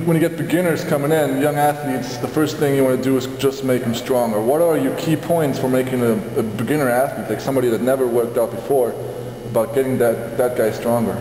when you get beginners coming in, young athletes, the first thing you want to do is just make them stronger. What are your key points for making a beginner athlete, like somebody that never worked out before, about getting that guy stronger?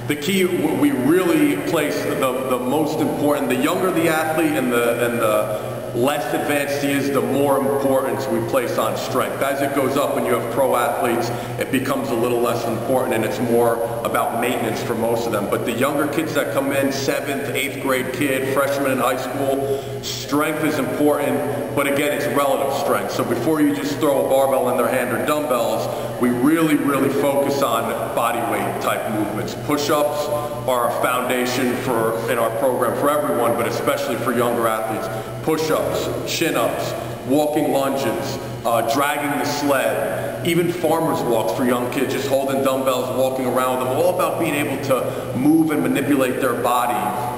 The key, we really place the most important, the younger the athlete and the less advanced he is, the more importance we place on strength. As it goes up and you have pro athletes, it becomes a little less important and it's more about maintenance for most of them. But the younger kids that come in, 7th, 8th grade kid, freshman in high school, strength is important, but again, it's relative strength. So before you just throw a barbell in their hand or dumbbells, we really focus on body weight type movements. Push-ups are a foundation in our program for everyone, but especially for younger athletes. Push-ups, chin-ups, walking lunges, dragging the sled, even farmer's walks for young kids, just holding dumbbells, walking around with them, all about being able to move and manipulate their body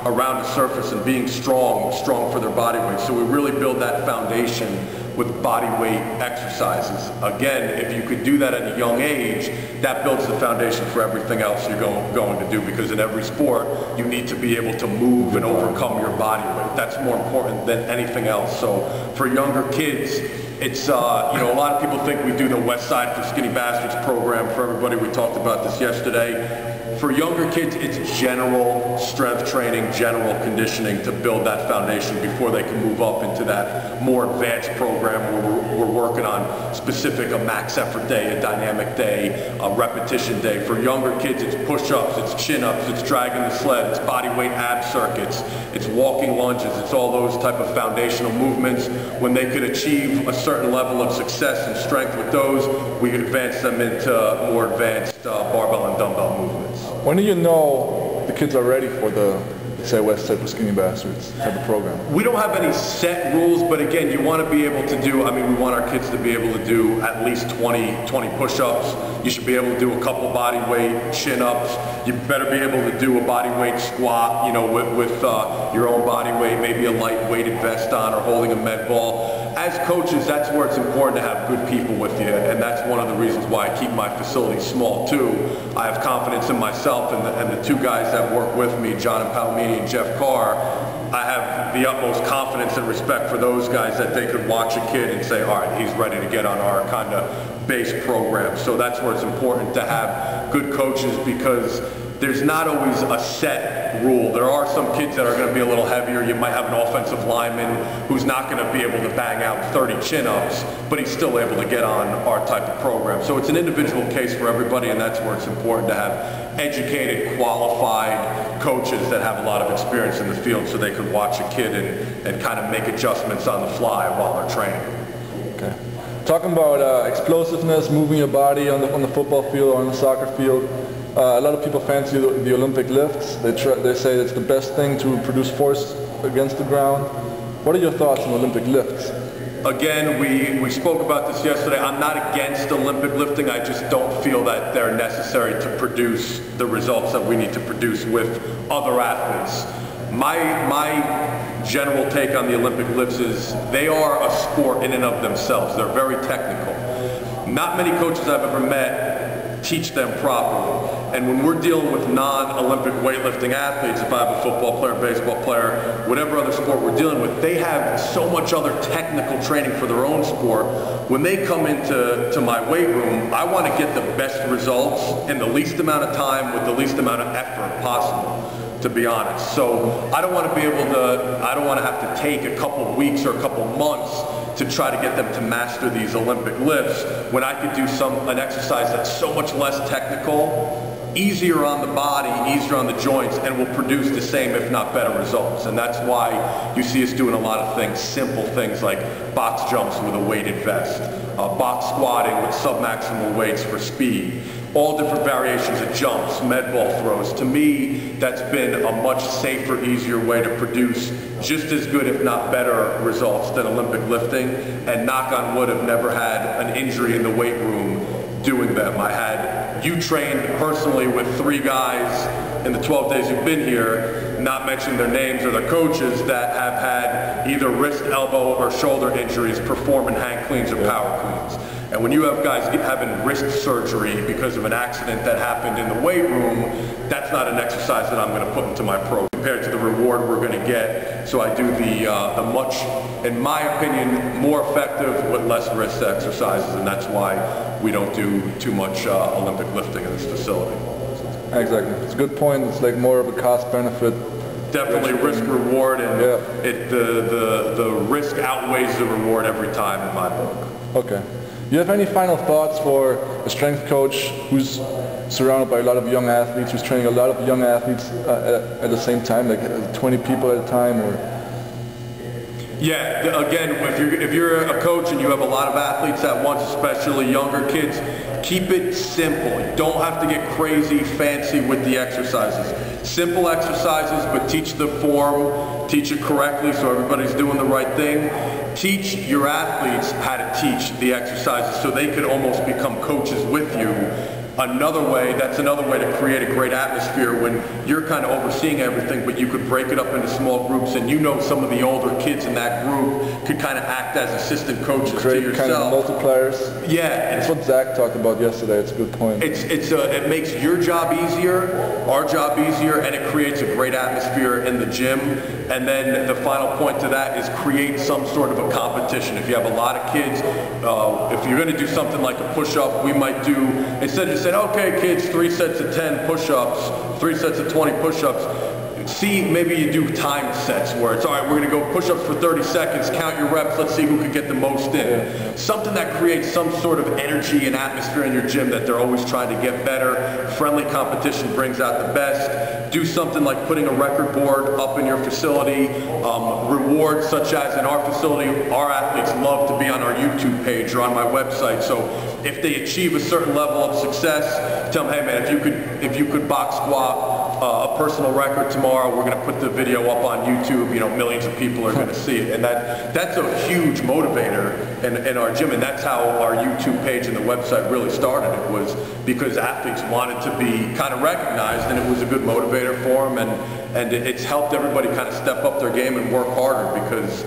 around a surface and being strong for their body weight. So we really build that foundation with body weight exercises. Again, if you could do that at a young age, that builds the foundation for everything else you're going to do, because in every sport, you need to be able to move and overcome your body weight. That's more important than anything else. So for younger kids, it's, you know, a lot of people think we do the West Side for Skinny Bastards program for everybody. We talked about this yesterday. For younger kids, it's general strength training, general conditioning to build that foundation before they can move up into that more advanced program where we're working on specific, a max effort day, a dynamic day, a repetition day. For younger kids, it's push-ups, it's chin-ups, it's dragging the sled, it's body weight ab circuits, it's walking lunges, it's all those type of foundational movements. When they could achieve a certain level of success and strength with those, we could advance them into more advanced barbell and dumbbell movements. When do you know the kids are ready for the, say, West Side for Skinny Bastards type of program? We don't have any set rules, but again, you want to be able to do, I mean, we want our kids to be able to do at least 20 push-ups. You should be able to do a couple body weight chin-ups. You better be able to do a body weight squat, you know, with your own body weight, maybe a light weighted vest on or holding a med ball. As coaches, that's where it's important to have good people with you, and that's one of the reasons why I keep my facility small too. I have confidence in myself and the two guys that work with me, John and Palomini and Jeff Carr. I have the utmost confidence and respect for those guys that they could watch a kid and say, all right, he's ready to get on our kind of base program. So that's where it's important to have good coaches, because there's not always a set rule. There are some kids that are going to be a little heavier. You might have an offensive lineman who's not going to be able to bang out 30 chin-ups, but he's still able to get on our type of program. So it's an individual case for everybody, and that's where it's important to have educated, qualified coaches that have a lot of experience in the field so they can watch a kid and kind of make adjustments on the fly while they're training. Okay. Talking about explosiveness, moving your body on the football field or on the soccer field, a lot of people fancy the Olympic lifts. They say it's the best thing to produce force against the ground. What are your thoughts on Olympic lifts? Again, we spoke about this yesterday. I'm not against Olympic lifting. I just don't feel that they're necessary to produce the results that we need to produce with other athletes. My general take on the Olympic lifts is they are a sport in and of themselves. They're very technical. Not many coaches I've ever met teach them properly. And when we're dealing with non-Olympic weightlifting athletes, if I have a football player, baseball player, whatever other sport we're dealing with, they have so much other technical training for their own sport. When they come into my weight room, I want to get the best results in the least amount of time with the least amount of effort possible, to be honest. So I don't want to be able to, I don't want to have to take a couple of weeks or a couple of months to try to get them to master these Olympic lifts when I could do an exercise that's so much less technical, easier on the body, easier on the joints, and will produce the same, if not better, results. And that's why you see us doing a lot of things, simple things like box jumps with a weighted vest, box squatting with submaximal weights for speed, all different variations of jumps, med ball throws. To me, that's been a much safer, easier way to produce just as good, if not better, results than Olympic lifting. And knock on wood, I've never had an injury in the weight room doing them. You trained personally with 3 guys in the 12 days you've been here, not mentioning their names or their coaches, that have had either wrist, elbow, or shoulder injuries performing hang cleans or power cleans. And when you have guys having wrist surgery because of an accident that happened in the weight room, that's not an exercise that I'm going to put into my program. compared to the reward we're going to get. So I do the much, in my opinion, more effective with less risk exercises, and that's why we don't do too much Olympic lifting in this facility. Exactly. It's a good point. It's like more of a cost benefit. Definitely risk reward, and the risk outweighs the reward every time in my book. Okay. Do you have any final thoughts for a strength coach who's surrounded by a lot of young athletes, who's training a lot of young athletes at the same time, like 20 people at a time, or? Yeah, again, if you're a coach and you have a lot of athletes at once, especially younger kids, keep it simple. You don't have to get crazy fancy with the exercises. Simple exercises, but teach the form, teach it correctly so everybody's doing the right thing. Teach your athletes how to teach the exercises so they could almost become coaches with you. That's another way to create a great atmosphere when you're kind of overseeing everything, but you could break it up into small groups, and you know some of the older kids in that group could kind of act as assistant coaches to yourself. Kind of multipliers. Yeah. That's what Zach talked about yesterday. It's a good point. It makes your job easier, our job easier, and it creates a great atmosphere in the gym. And then the final point to that is create some sort of a competition. If you have a lot of kids, if you're going to do something like a push-up, we might do, instead of just saying, okay kids, 3 sets of 10 push-ups, 3 sets of 20 push-ups, see, maybe you do timed sets where it's, all right, we're going to go push-ups for 30 seconds, count your reps, let's see who can get the most in. Something that creates some sort of energy and atmosphere in your gym that they're always trying to get better. Friendly competition brings out the best. Do something like putting a record board up in your facility. Rewards such as in our facility, our athletes love to be on our YouTube page or on my website. So if they achieve a certain level of success, tell them, hey man, if you could box squat a personal record tomorrow, we're going to put the video up on YouTube. You know, millions of people are going to see it, and that's a huge motivator in our gym, and that's how our YouTube page and the website really started. It was because athletes wanted to be kind of recognized, and it was a good motivator for them, and it's helped everybody kind of step up their game and work harder because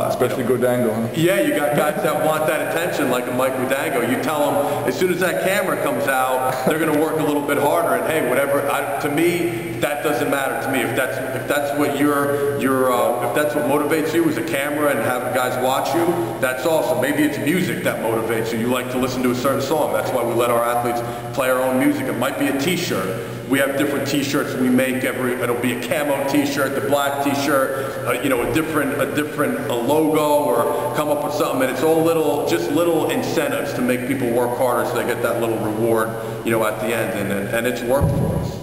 especially Godango, huh? Yeah, you got guys that want that attention, like a Mike Godango. You tell them as soon as that camera comes out, they're going to work a little bit harder. And hey, whatever. To me, that doesn't matter to me. If that's what if that's what motivates you is a camera and having guys watch you, that's awesome. Maybe it's music that motivates you. You like to listen to a certain song. That's why we let our athletes play our own music. It might be a T-shirt. We have different T-shirts we make. It'll be a camo T-shirt, the black T-shirt, you know, a different logo, or come up with something. And it's all just little incentives to make people work harder, so they get that little reward, you know, at the end. And it's worked for us.